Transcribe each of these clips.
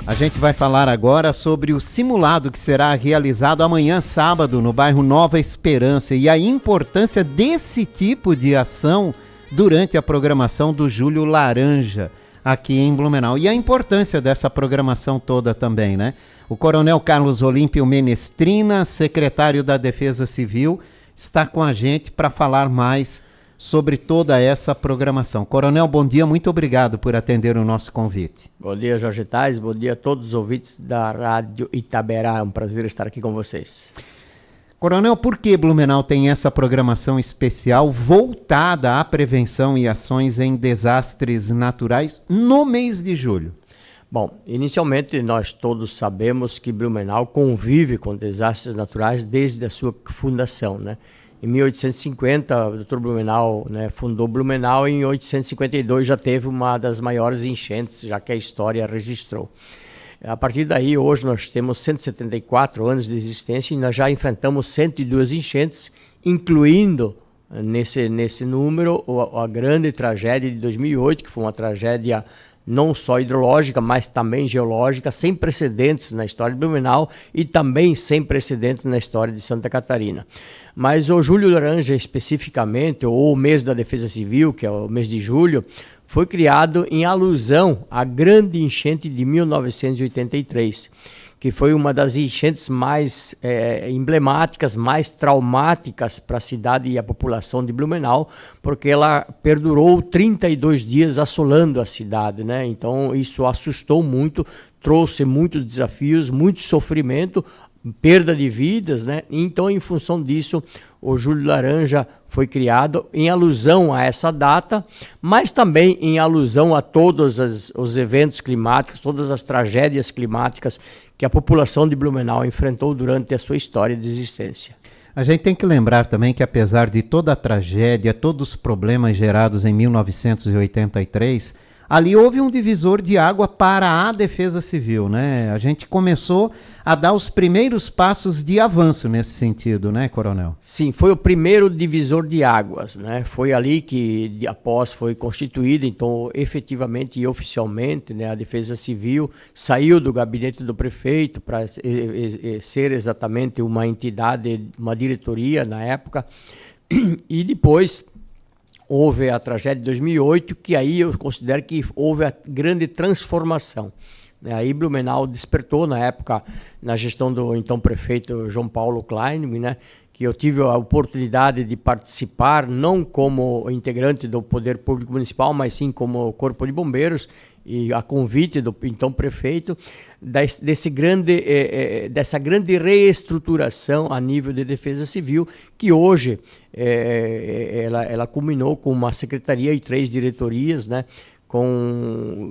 A gente vai falar agora sobre o simulado que será realizado amanhã, sábado, no bairro Nova Esperança e a importância desse tipo de ação durante a programação do Julho Laranja aqui em Blumenau. E a importância dessa programação toda também, né? O Coronel Carlos Olímpio Menestrina, secretário da Defesa Civil, está com a gente para falar mais sobre toda essa programação. Coronel, bom dia, muito obrigado por atender o nosso convite. Bom dia, Jorge Tais, bom dia a todos os ouvintes da Rádio Itaberá, é um prazer estar aqui com vocês. Coronel, por que Blumenau tem essa programação especial voltada à prevenção e ações em desastres naturais no mês de julho? Bom, inicialmente nós todos sabemos que Blumenau convive com desastres naturais desde a sua fundação, né? Em 1850, o Dr. Blumenau, né, fundou Blumenau e em 1852 já teve uma das maiores enchentes, já que a história registrou. A partir daí, hoje nós temos 174 anos de existência e nós já enfrentamos 102 enchentes, incluindo nesse número a grande tragédia de 2008, que foi uma tragédia não só hidrológica, mas também geológica, sem precedentes na história de Blumenau e também sem precedentes na história de Santa Catarina. Mas o Julho Laranja especificamente, ou o mês da Defesa Civil, que é o mês de julho, foi criado em alusão à grande enchente de 1983, que foi uma das enchentes mais emblemáticas, mais traumáticas para a cidade e a população de Blumenau, porque ela perdurou 32 dias assolando a cidade, né? Então isso assustou muito, trouxe muitos desafios, muito sofrimento, perda de vidas, né? Então, em função disso, o Julho Laranja foi criado em alusão a essa data, mas também em alusão a todos os eventos climáticos, todas as tragédias climáticas que a população de Blumenau enfrentou durante a sua história de existência. A gente tem que lembrar também que, apesar de toda a tragédia, todos os problemas gerados em 1983, ali houve um divisor de água para a Defesa Civil, né? A gente começou a dar os primeiros passos de avanço nesse sentido, né, Coronel? Sim, foi o primeiro divisor de águas, né? Foi ali que, após foi constituída, então, efetivamente e oficialmente, né, a Defesa Civil saiu do gabinete do prefeito para ser exatamente uma entidade, uma diretoria na época, e depois houve a tragédia de 2008, que aí eu considero que houve a grande transformação. Aí Blumenau despertou, na época, na gestão do então prefeito João Paulo Klein, né, que eu tive a oportunidade de participar, não como integrante do Poder Público Municipal, mas sim como Corpo de Bombeiros, e a convite do então prefeito, dessa grande reestruturação a nível de defesa civil, que hoje ela culminou com uma secretaria e 3 diretorias, né,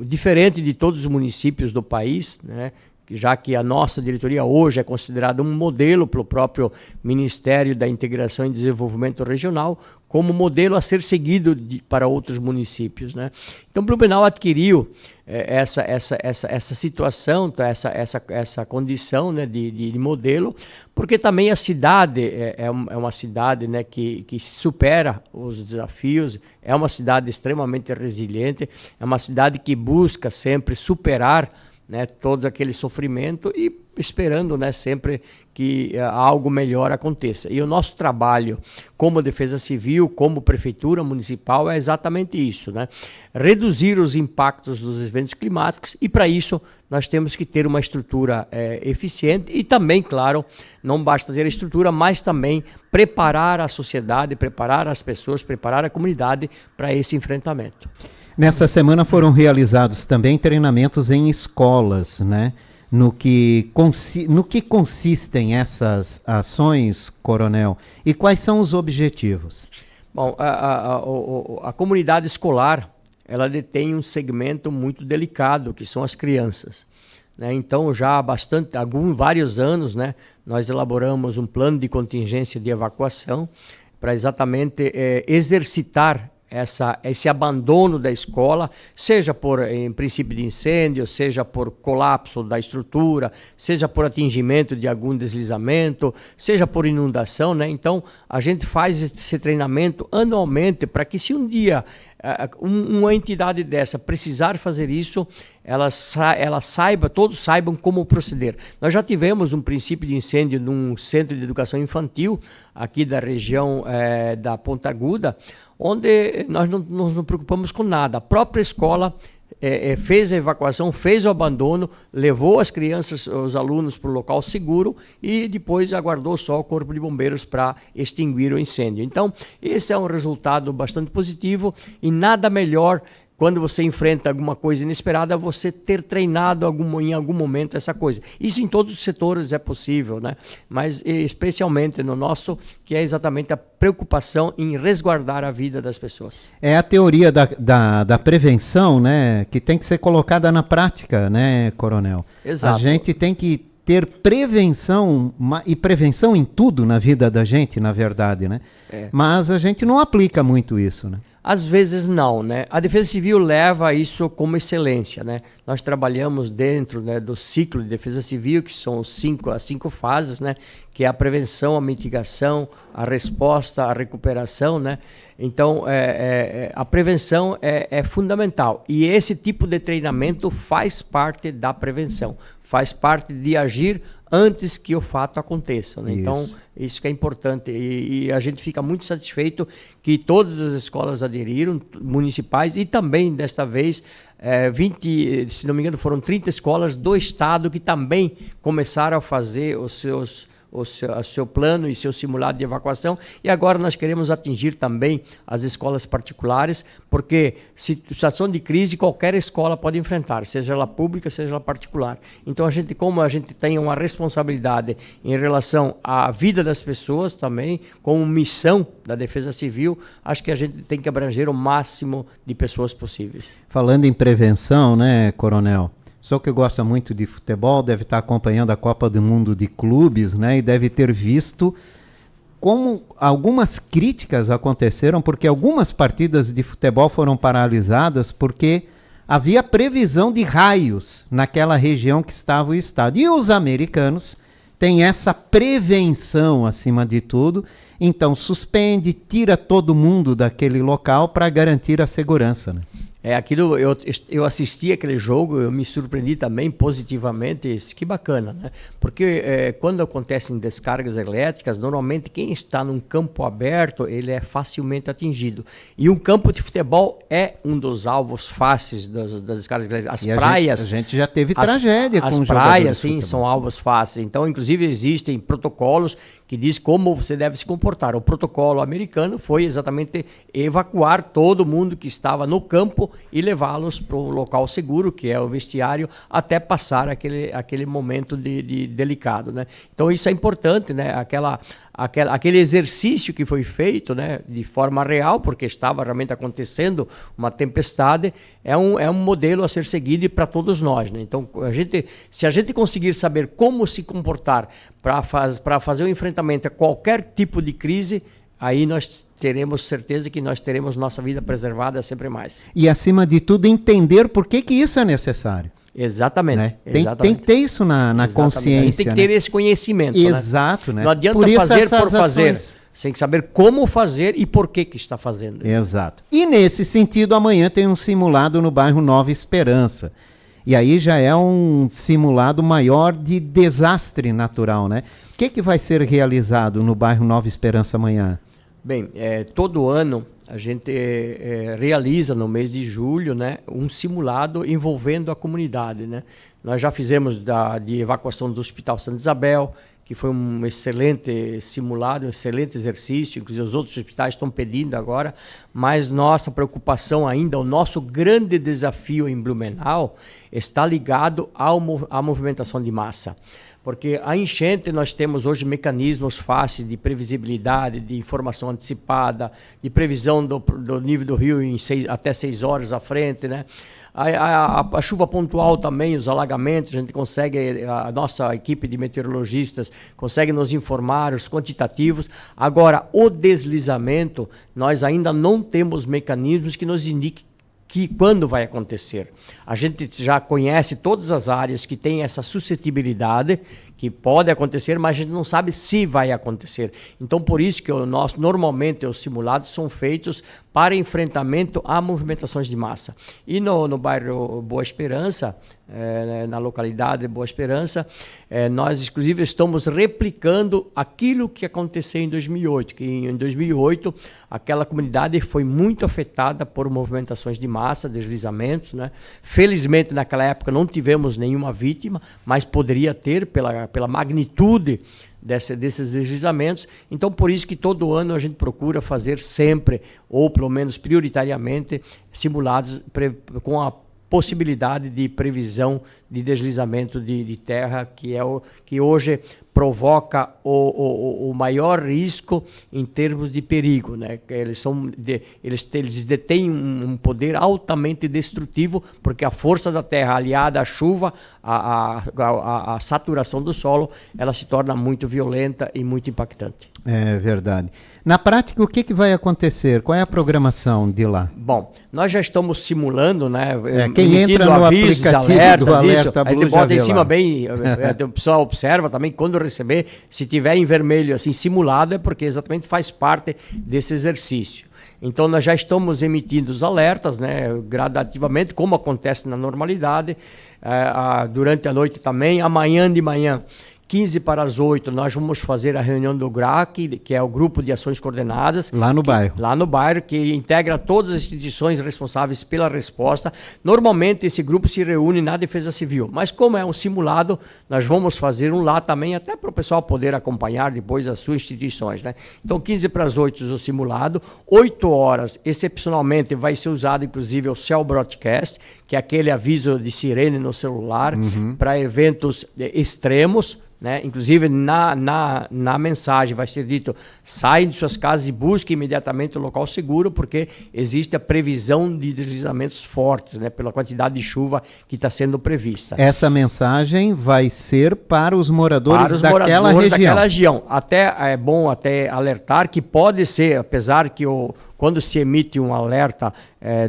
diferente de todos os municípios do país, né, já que a nossa diretoria hoje é considerada um modelo pelo próprio Ministério da Integração e Desenvolvimento Regional, como modelo a ser seguido para outros municípios, né? Então, Blumenau adquiriu essa situação, essa condição, né, de modelo, porque também a cidade é uma cidade, né, que supera os desafios, é uma cidade extremamente resiliente, é uma cidade que busca sempre superar, né, todo aquele sofrimento e esperando, né, sempre que algo melhor aconteça. E o nosso trabalho como Defesa Civil, como Prefeitura Municipal, é exatamente isso, né? Reduzir os impactos dos eventos climáticos, e para isso nós temos que ter uma estrutura eficiente e também, claro, não basta ter a estrutura, mas também preparar a sociedade, preparar as pessoas, preparar a comunidade para esse enfrentamento. Nessa semana foram realizados também treinamentos em escolas, né? No que consistem essas ações, Coronel, e quais são os objetivos? Bom, a comunidade escolar, ela detém um segmento muito delicado, que são as crianças, né? Então, já há vários anos, né, nós elaboramos um plano de contingência de evacuação para exatamente exercitar esse abandono da escola, seja em princípio de incêndio, seja por colapso da estrutura, seja por atingimento de algum deslizamento, seja por inundação, né? Então, a gente faz esse treinamento anualmente para que, se um dia uma entidade dessa precisar fazer isso, ela saiba, todos saibam como proceder. Nós já tivemos um princípio de incêndio num centro de educação infantil, aqui da região da Ponta Aguda, onde nós não nos preocupamos com nada. A própria escola fez a evacuação, fez o abandono, levou as crianças, os alunos para o local seguro e depois aguardou só o Corpo de Bombeiros para extinguir o incêndio. Então, esse é um resultado bastante positivo e nada melhor quando você enfrenta alguma coisa inesperada, você ter treinado em algum momento essa coisa. Isso em todos os setores é possível, né? Mas especialmente no nosso, que é exatamente a preocupação em resguardar a vida das pessoas. É a teoria da prevenção, né, que tem que ser colocada na prática, né, Coronel? Exato. A gente tem que ter prevenção, e prevenção em tudo na vida da gente, na verdade, né? Mas a gente não aplica muito isso, né? Às vezes não, né? A Defesa Civil leva isso como excelência, né? Nós trabalhamos dentro, né, do ciclo de Defesa Civil, que são as cinco fases, né? Que é a prevenção, a mitigação, a resposta, a recuperação, né? Então, a prevenção é fundamental. E esse tipo de treinamento faz parte da prevenção, faz parte de agir antes que o fato aconteça, né? Então, isso que é importante. E a gente fica muito satisfeito que todas as escolas aderiram, municipais, e também, desta vez, 20, se não me engano, foram 30 escolas do estado que também começaram a fazer o seu plano e seu simulado de evacuação, e agora nós queremos atingir também as escolas particulares, porque situação de crise qualquer escola pode enfrentar, seja ela pública, seja ela particular. Então, como a gente tem uma responsabilidade em relação à vida das pessoas também, como missão da Defesa Civil, acho que a gente tem que abranger o máximo de pessoas possíveis. Falando em prevenção, né, Coronel? Só que gosta muito de futebol, deve estar acompanhando a Copa do Mundo de Clubes, né? E deve ter visto como algumas críticas aconteceram, porque algumas partidas de futebol foram paralisadas porque havia previsão de raios naquela região que estava o estádio. E os americanos têm essa prevenção acima de tudo, então suspende, tira todo mundo daquele local para garantir a segurança, né? Eu assisti aquele jogo, eu me surpreendi também positivamente, que bacana, né? Porque quando acontecem descargas elétricas, normalmente quem está num campo aberto, ele é facilmente atingido. E um campo de futebol é um dos alvos fáceis das descargas elétricas. As praias... A gente já teve tragédia com os jogadores. As praias, sim, são alvos fáceis. Então, inclusive, existem protocolos que diz como você deve se comportar. O protocolo americano foi exatamente evacuar todo mundo que estava no campo e levá-los para um local seguro, que é o vestiário, até passar aquele momento de delicado, né? Então isso é importante, né? Aquele exercício que foi feito, né, de forma real, porque estava realmente acontecendo uma tempestade, é um modelo a ser seguido para todos nós, né? Então, se a gente conseguir saber como se comportar para fazer o enfrentamento a qualquer tipo de crise, aí nós teremos certeza que nós teremos nossa vida preservada sempre mais. E, acima de tudo, entender por que isso é necessário. Exatamente. Né? Tem que ter isso na consciência. A gente tem que ter, né, esse conhecimento. Exato. Né? Não adianta fazer por fazer. Você tem que saber como fazer e por que está fazendo. Exato. E, nesse sentido, amanhã tem um simulado no bairro Nova Esperança. E aí já é um simulado maior de desastre natural, né? O que vai ser realizado no bairro Nova Esperança amanhã? Bem, todo ano a gente realiza no mês de julho, né, um simulado envolvendo a comunidade, né? Nós já fizemos de evacuação do Hospital Santa Isabel, que foi um excelente simulado, um excelente exercício, inclusive os outros hospitais estão pedindo agora, mas nossa preocupação ainda, o nosso grande desafio em Blumenau está ligado à movimentação de massa. Porque a enchente, nós temos hoje mecanismos fáceis de previsibilidade, de informação antecipada, de previsão do nível do rio até 6 horas à frente, né? A chuva pontual também, os alagamentos, a gente consegue, a nossa equipe de meteorologistas consegue nos informar os quantitativos. Agora, o deslizamento, nós ainda não temos mecanismos que nos indiquem quando vai acontecer. A gente já conhece todas as áreas que têm essa suscetibilidade, que pode acontecer, mas a gente não sabe se vai acontecer. Então, por isso que normalmente os simulados são feitos para enfrentamento a movimentações de massa. E no bairro Boa Esperança, na localidade Boa Esperança, nós, inclusive, estamos replicando aquilo que aconteceu em 2008, que em 2008 aquela comunidade foi muito afetada por movimentações de massa, deslizamentos, né? Felizmente, naquela época não tivemos nenhuma vítima, mas poderia ter pela magnitude desses deslizamentos. Então, por isso que todo ano a gente procura fazer sempre, ou pelo menos prioritariamente, simulados com a possibilidade de previsão de deslizamento de terra, que hoje provoca o maior risco em termos de perigo, né? Eles detêm um poder altamente destrutivo, porque a força da terra aliada à chuva, a saturação do solo, ela se torna muito violenta e muito impactante. É verdade. Na prática, o que vai acontecer? Qual é a programação de lá? Bom, nós já estamos simulando, né? Quem entra no avisos, aplicativo do Alerta Blue, a gente bota em cima bem, o pessoal observa também, quando receber, se tiver em vermelho assim simulado, é porque exatamente faz parte desse exercício. Então, nós já estamos emitindo os alertas, né, gradativamente, como acontece na normalidade, durante a noite também, amanhã de manhã. 15 para as 8, nós vamos fazer a reunião do GRAC, que é o Grupo de Ações Coordenadas. Lá no bairro. Lá no bairro, que integra todas as instituições responsáveis pela resposta. Normalmente, esse grupo se reúne na Defesa Civil, mas como é um simulado, nós vamos fazer um lá também, até para o pessoal poder acompanhar depois as suas instituições, né? Então, 15 para as 8 o simulado. 8 horas, excepcionalmente, vai ser usado, inclusive, o Cell Broadcast, que é aquele aviso de sirene no celular, para eventos extremos, né? Inclusive na mensagem vai ser dito: saem de suas casas e busquem imediatamente o local seguro, porque existe a previsão de deslizamentos fortes, né? Pela quantidade de chuva que está sendo prevista. Essa mensagem vai ser para os moradores daquela região. Até é bom alertar que pode ser, apesar que quando se emite um alerta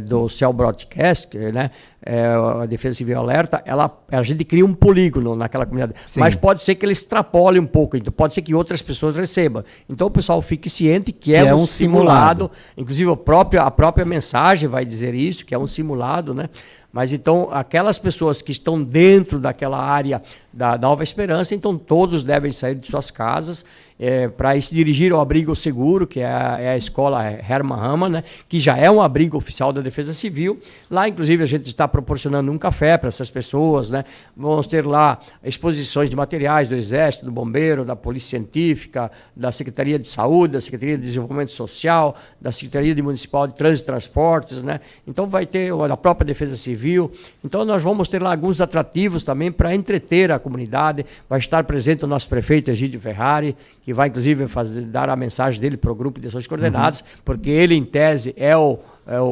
do Cell Broadcast, né, a Defesa Civil alerta, a gente cria um polígono naquela comunidade. Sim. Mas pode ser que ele extrapole um pouco, então pode ser que outras pessoas recebam. Então o pessoal fique ciente que é um simulado. Inclusive a própria mensagem vai dizer isso, que é um simulado, né? Mas então, aquelas pessoas que estão dentro daquela área da Nova Esperança, então todos devem sair de suas casas para se dirigir ao abrigo seguro, que é a escola Hermann Hammer, né, que já é um abrigo oficial da Defesa Civil. Lá, inclusive, a gente está proporcionando um café para essas pessoas, né? Vamos ter lá exposições de materiais do Exército, do Bombeiro, da Polícia Científica, da Secretaria de Saúde, da Secretaria de Desenvolvimento Social, da Secretaria Municipal de Trânsito e Transportes, né? Então vai ter a própria Defesa Civil. Então nós vamos ter lá alguns atrativos também para entreter a comunidade. Vai estar presente o nosso prefeito Egídio Ferrari, que vai inclusive dar a mensagem dele para o Grupo de Ações Coordenadas, porque ele, em tese, é o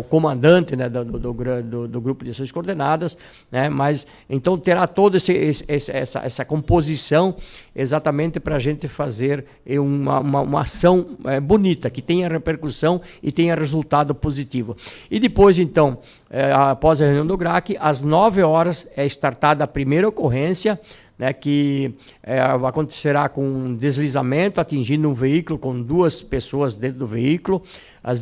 comandante, né, do Grupo de Ações Coordenadas, né? Mas então terá toda essa composição exatamente para a gente fazer uma ação bonita, que tenha repercussão e tenha resultado positivo. E depois, então, após a reunião do GRAC, às 9 horas é startada a primeira ocorrência, né, que acontecerá com um deslizamento atingindo um veículo com 2 pessoas dentro do veículo, as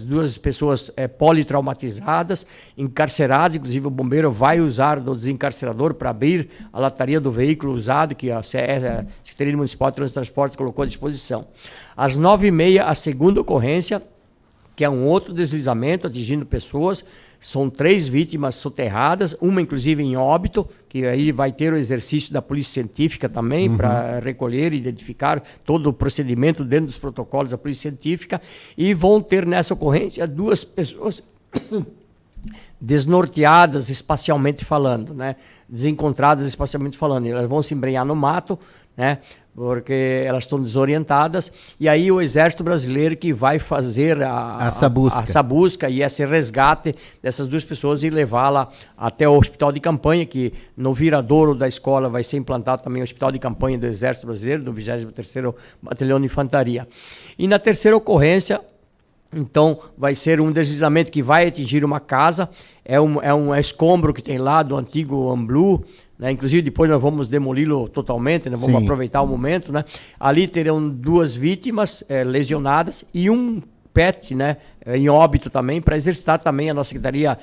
2 pessoas politraumatizadas, encarceradas. Inclusive o bombeiro vai usar do desencarcerador para abrir a lataria do veículo usado, que a Secretaria Municipal de Trânsito e Transporte colocou à disposição. Às 9h30, a segunda ocorrência, que é um outro deslizamento atingindo pessoas. São 3 vítimas soterradas, uma inclusive em óbito, que aí vai ter o exercício da Polícia Científica também, para recolher e identificar todo o procedimento dentro dos protocolos da Polícia Científica, e vão ter nessa ocorrência 2 pessoas desnorteadas espacialmente falando, né? Desencontradas espacialmente falando. Elas vão se embrenhar no mato, né? Porque elas estão desorientadas, e aí o Exército Brasileiro que vai fazer essa busca e esse resgate dessas 2 pessoas e levá-la até o hospital de campanha, que no viradouro da escola vai ser implantado também o hospital de campanha do Exército Brasileiro, do 23º Batalhão de Infantaria. E na terceira ocorrência, Então, vai ser um deslizamento que vai atingir uma casa, é um escombro que tem lá do antigo Amblu, né? Inclusive depois nós vamos demoli-lo totalmente, né? Vamos aproveitar o momento, né? Ali terão 2 vítimas lesionadas e um PET, né, em óbito também, para exercitar também a nossa Secretaria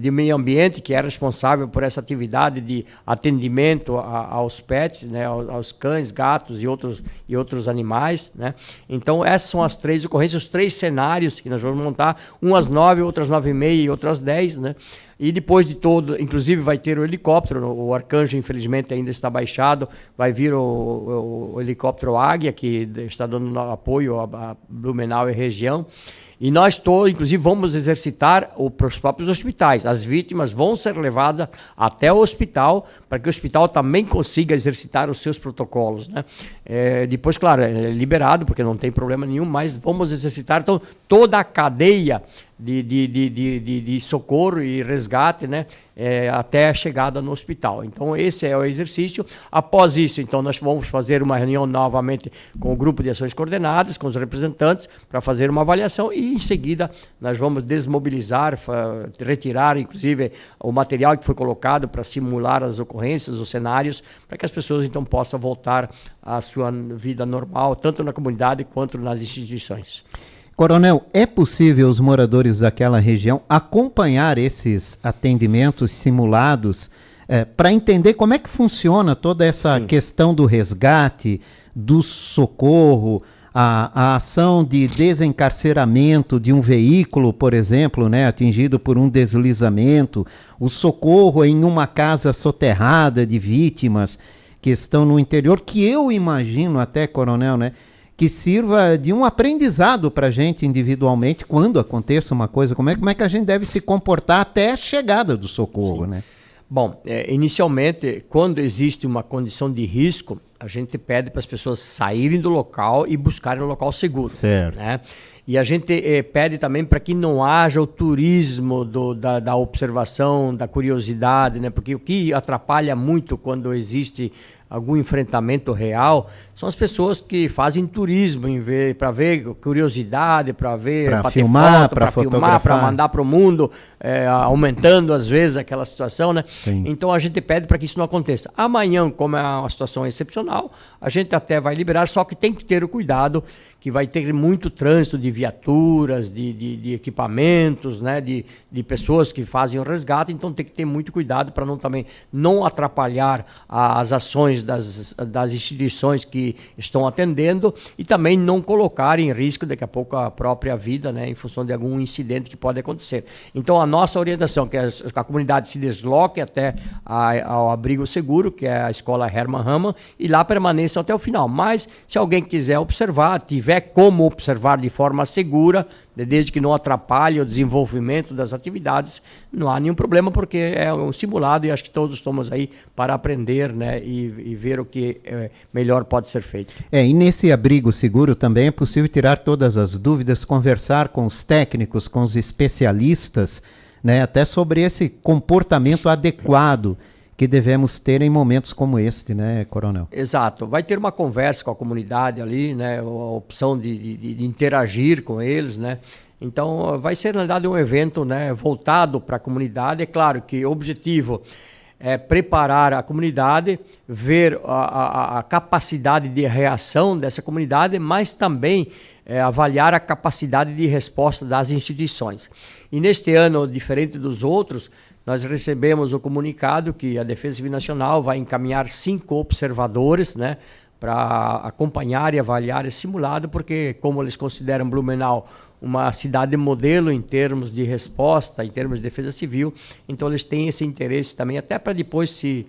de Meio Ambiente, que é responsável por essa atividade de atendimento aos PETs, né, aos cães, gatos e outros animais, né. Então essas são as 3 ocorrências, os 3 cenários que nós vamos montar, umas 9, outras 9h30 e outras 10, né. E depois de todo, inclusive vai ter o helicóptero, o Arcanjo infelizmente ainda está baixado, vai vir o helicóptero Águia, que está dando apoio a Blumenau e região. E nós todos, inclusive, vamos exercitar para os próprios hospitais. As vítimas vão ser levadas até o hospital, para que o hospital também consiga exercitar os seus protocolos, né? Depois, claro, é liberado, porque não tem problema nenhum, mas vamos exercitar então, toda a cadeia de socorro e resgate, né, até a chegada no hospital. Então, esse é o exercício. Após isso, então, nós vamos fazer uma reunião novamente com o grupo de ações coordenadas, com os representantes, para fazer uma avaliação e, em seguida, nós vamos desmobilizar, retirar, inclusive, o material que foi colocado para simular as ocorrências, os cenários, para que as pessoas, então, possam voltar à sua vida normal, tanto na comunidade quanto nas instituições. Coronel, é possível os moradores daquela região acompanhar esses atendimentos simulados para entender como é que funciona toda essa questão do resgate, do socorro, a ação de desencarceramento de um veículo, por exemplo, né, atingido por um deslizamento, o socorro em uma casa soterrada de vítimas que estão no interior, que eu imagino até, Coronel, né, que sirva de um aprendizado para a gente individualmente quando aconteça uma coisa, como é que a gente deve se comportar até a chegada do socorro, né? Bom, inicialmente, quando existe uma condição de risco, a gente pede para as pessoas saírem do local e buscarem um local seguro. Certo. Né? E a gente pede também para que não haja o turismo da observação, da curiosidade, né? Porque o que atrapalha muito quando existe algum enfrentamento real são as pessoas que fazem turismo para ver curiosidade, para ver, para filmar, para filmar, para mandar para o mundo, aumentando às vezes aquela situação, né? Sim. Então a gente pede para que isso não aconteça. Amanhã, como é uma situação excepcional, a gente até vai liberar, só que tem que ter o cuidado que vai ter muito trânsito de viaturas, de equipamentos, né, de pessoas que fazem o resgate, então tem que ter muito cuidado para também não atrapalhar as ações das instituições que estão atendendo e também não colocar em risco daqui a pouco a própria vida, né, em função de algum incidente que pode acontecer. Então a nossa orientação é que a comunidade se desloque até ao abrigo seguro, que é a escola Hermann Hammann, e lá permaneça até o final. Mas se alguém quiser observar, tiver como observar de forma segura, desde que não atrapalhe o desenvolvimento das atividades, não há nenhum problema, porque é um simulado e acho que todos estamos aí para aprender, né, e ver o que melhor pode ser feito. E nesse abrigo seguro também é possível tirar todas as dúvidas, conversar com os técnicos, com os especialistas, né, até sobre esse comportamento adequado que devemos ter em momentos como este, né, Coronel? Exato. Vai ter uma conversa com a comunidade ali, né, a opção de interagir com eles, né. Então, vai ser, na verdade, um evento, né, voltado para a comunidade. É claro que o objetivo é preparar a comunidade, ver a capacidade de reação dessa comunidade, mas também avaliar a capacidade de resposta das instituições. E neste ano, diferente dos outros, nós recebemos o comunicado que a Defesa Civil Nacional vai encaminhar 5 observadores, né, para acompanhar e avaliar esse simulado, porque como eles consideram Blumenau uma cidade modelo em termos de resposta, em termos de defesa civil, então eles têm esse interesse também, até para depois, se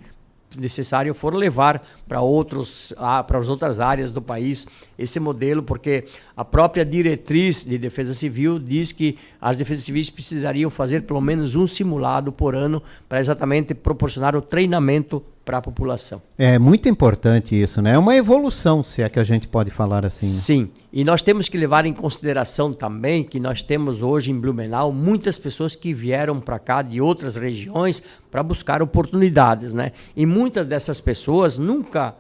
necessário for, levar para as outras áreas do país esse modelo, porque a própria diretriz de defesa civil diz que as defesas civis precisariam fazer pelo menos um simulado por ano para exatamente proporcionar o treinamento para a população. É muito importante isso, né? É uma evolução, se é que a gente pode falar assim. Né? Sim, e nós temos que levar em consideração também que nós temos hoje em Blumenau muitas pessoas que vieram para cá de outras regiões para buscar oportunidades, né? E muitas dessas pessoas nunca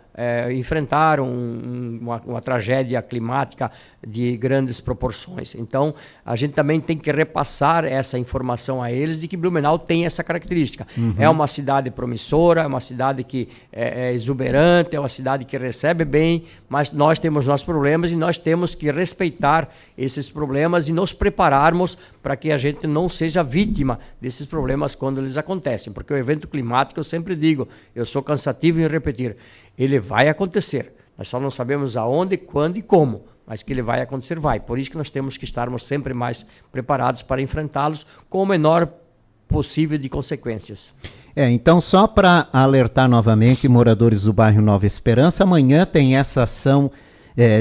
enfrentar uma tragédia climática de grandes proporções. Então, a gente também tem que repassar essa informação a eles de que Blumenau tem essa característica. É uma cidade promissora, é uma cidade que é exuberante, é uma cidade que recebe bem, mas nós temos nossos problemas e nós temos que respeitar esses problemas e nos prepararmos para que a gente não seja vítima desses problemas quando eles acontecem. Porque o evento climático, eu sempre digo, eu sou cansativo em repetir, ele vai acontecer. Nós só não sabemos aonde, quando e como, mas que ele vai acontecer, vai. Por isso que nós temos que estarmos sempre mais preparados para enfrentá-los com o menor possível de consequências. Então só para alertar novamente moradores do bairro Nova Esperança, amanhã tem essa ação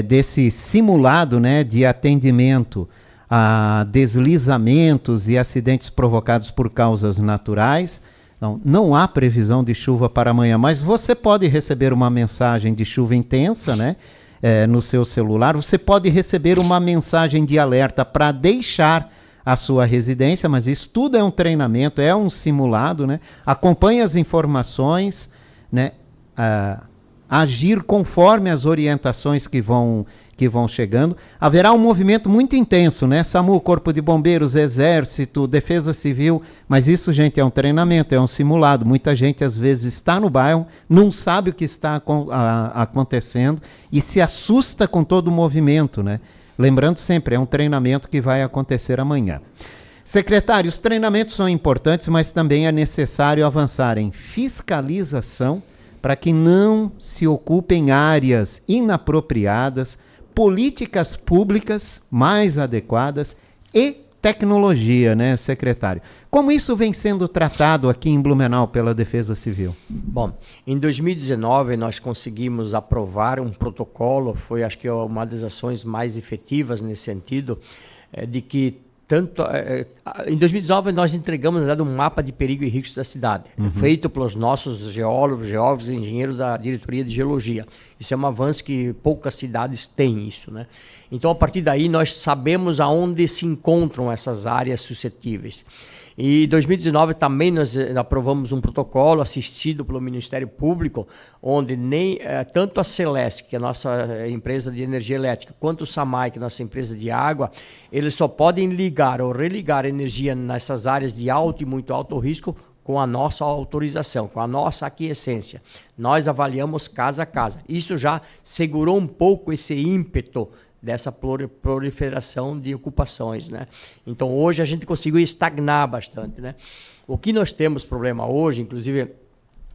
desse simulado, né, de atendimento a deslizamentos e acidentes provocados por causas naturais. Não há previsão de chuva para amanhã, mas você pode receber uma mensagem de chuva intensa, né, no seu celular. Você pode receber uma mensagem de alerta para deixar a sua residência, mas isso tudo é um treinamento, é um simulado, né? Acompanhe as informações, né? Agir conforme as orientações que vão chegando. Haverá um movimento muito intenso, né? SAMU, Corpo de Bombeiros, Exército, Defesa Civil, mas isso, gente, é um treinamento, é um simulado. Muita gente, às vezes, está no bairro, não sabe o que está acontecendo e se assusta com todo o movimento, né? Lembrando sempre, é um treinamento que vai acontecer amanhã. Secretário, os treinamentos são importantes, mas também é necessário avançar em fiscalização para que não se ocupem áreas inapropriadas, políticas públicas mais adequadas e tecnologia, né, secretário? Como isso vem sendo tratado aqui em Blumenau pela Defesa Civil? Bom, em 2019 nós conseguimos aprovar um protocolo, foi acho que uma das ações mais efetivas nesse sentido, de que em 2019 nós entregamos, na verdade, um mapa de perigo e riscos da cidade, feito pelos nossos geólogos e engenheiros da Diretoria de Geologia. Isso é um avanço que poucas cidades têm isso, né? Então, a partir daí, nós sabemos aonde se encontram essas áreas suscetíveis. E em 2019 também nós aprovamos um protocolo assistido pelo Ministério Público, onde tanto a Celesc, que é a nossa empresa de energia elétrica, quanto o SAMAI, que é a nossa empresa de água, eles só podem ligar ou religar energia nessas áreas de alto e muito alto risco com a nossa autorização, com a nossa aquiescência. Nós avaliamos casa a casa. Isso já segurou um pouco esse ímpeto dessa proliferação de ocupações, né? Então, hoje a gente conseguiu estagnar bastante, né? O que nós temos problema hoje, inclusive,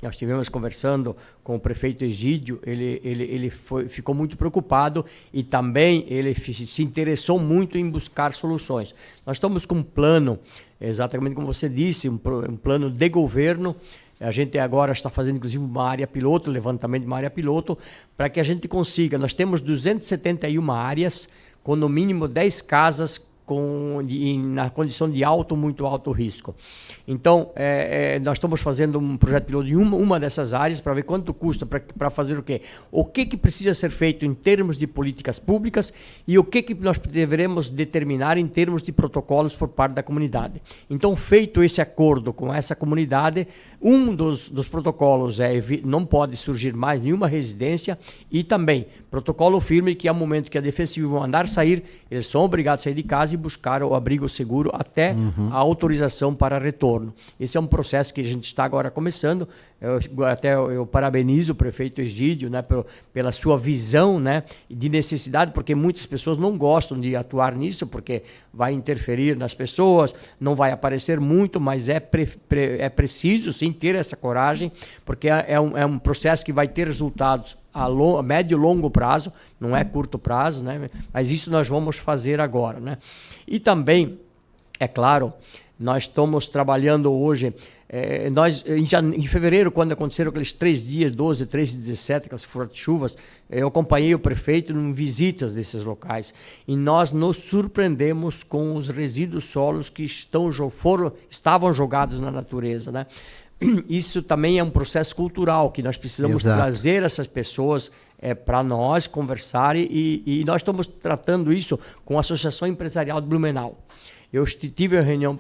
nós estivemos conversando com o prefeito Egídio, ele ficou muito preocupado e também ele se interessou muito em buscar soluções. Nós estamos com um plano, exatamente como você disse, um plano de governo. A gente agora está fazendo, inclusive, uma área piloto, levantamento de uma área piloto, para que a gente consiga. Nós temos 271 áreas, com no mínimo 10 casas na condição de muito alto risco. Então, nós estamos fazendo um projeto piloto em uma dessas áreas para ver quanto custa para fazer o quê? O que precisa ser feito em termos de políticas públicas e o que nós deveremos determinar em termos de protocolos por parte da comunidade. Então, feito esse acordo com essa comunidade, um dos protocolos não pode surgir mais nenhuma residência e também protocolo firme que, ao momento que a Defesa Civil mandar sair, eles são obrigados a sair de casa e buscar o abrigo seguro até a autorização para retorno. Esse é um processo que a gente está agora começando. Eu parabenizo o prefeito Egídio, né, pela sua visão, né, de necessidade, porque muitas pessoas não gostam de atuar nisso, porque vai interferir nas pessoas, não vai aparecer muito, mas é preciso sim ter essa coragem, porque é um processo que vai ter resultados a médio e longo prazo, não é curto prazo, né? Mas isso nós vamos fazer agora, né? E também, é claro, nós estamos trabalhando hoje, em fevereiro, quando aconteceram aqueles 3 dias, 12, 13 e 17, aquelas fortes chuvas, eu acompanhei o prefeito em visitas desses locais e nós nos surpreendemos com os resíduos sólidos que estavam jogados na natureza, né? Isso também é um processo cultural que nós precisamos trazer essas pessoas para nós conversar e nós estamos tratando isso com a Associação Empresarial de Blumenau. Eu tive uma reunião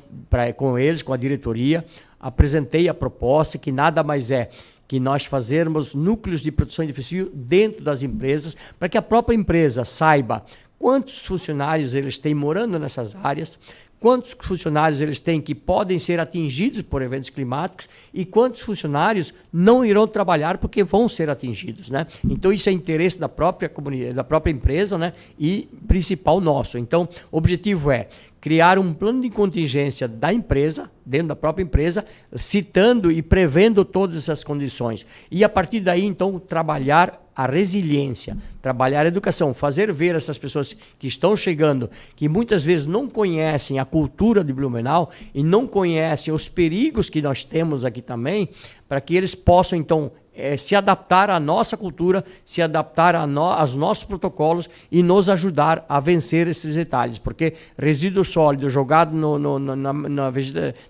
com eles, com a diretoria, apresentei a proposta que nada mais é que nós fazermos núcleos de produção de defesa civil dentro das empresas, para que a própria empresa saiba quantos funcionários eles têm morando nessas áreas, quantos funcionários eles têm que podem ser atingidos por eventos climáticos e quantos funcionários não irão trabalhar porque vão ser atingidos, né? Então isso é interesse da própria comunidade, da própria empresa, né? E principal nosso. Então o objetivo é criar um plano de contingência da empresa, dentro da própria empresa, citando e prevendo todas essas condições. E a partir daí, então, trabalhar a resiliência, trabalhar a educação, fazer ver essas pessoas que estão chegando, que muitas vezes não conhecem a cultura de Blumenau e não conhecem os perigos que nós temos aqui também, para que eles possam, então, se adaptar à nossa cultura, se adaptar aos nossos protocolos e nos ajudar a vencer esses detalhes, porque resíduo sólido jogado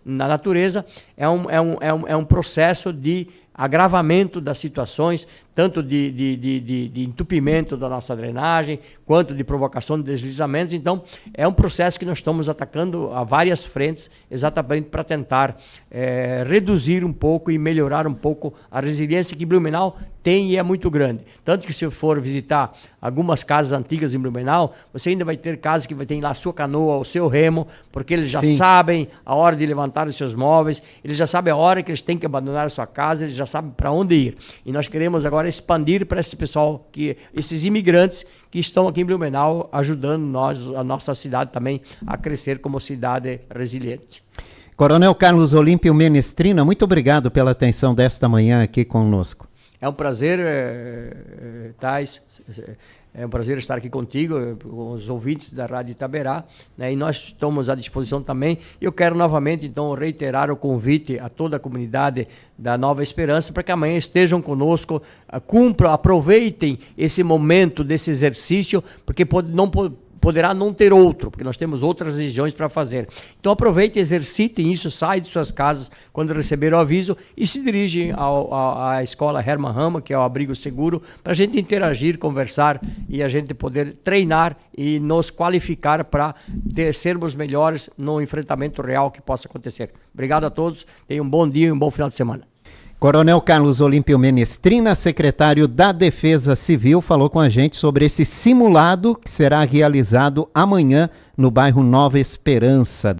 na natureza é um processo de agravamento das situações, tanto de entupimento da nossa drenagem, quanto de provocação de deslizamentos. Então, é um processo que nós estamos atacando a várias frentes, exatamente para tentar reduzir um pouco e melhorar um pouco a resiliência que Blumenau tem e é muito grande. Tanto que se eu for visitar algumas casas antigas em Blumenau, você ainda vai ter casas que vai ter lá a sua canoa, o seu remo, porque eles já sabem a hora de levantar os seus móveis, eles já sabem a hora que eles têm que abandonar a sua casa, eles já sabem para onde ir. E nós queremos agora expandir para esse pessoal, esses imigrantes que estão aqui em Blumenau, ajudando a nossa cidade também a crescer como cidade resiliente. Coronel Carlos Olímpio Menestrina, muito obrigado pela atenção desta manhã aqui conosco. É um prazer, Thais, é um prazer estar aqui contigo, com os ouvintes da Rádio Itaberá, né, e nós estamos à disposição também. Eu quero novamente, então, reiterar o convite a toda a comunidade da Nova Esperança para que amanhã estejam conosco, cumpram, aproveitem esse momento desse exercício, porque poderá não ter outro, porque nós temos outras regiões para fazer. Então aproveite, exercitem isso, saem de suas casas quando receber o aviso e se dirigem à escola Hermann Rama, que é o abrigo seguro, para a gente interagir, conversar e a gente poder treinar e nos qualificar para sermos melhores no enfrentamento real que possa acontecer. Obrigado a todos, tenham um bom dia e um bom final de semana. Coronel Carlos Olímpio Menestrina, secretário da Defesa Civil, falou com a gente sobre esse simulado que será realizado amanhã no bairro Nova Esperança.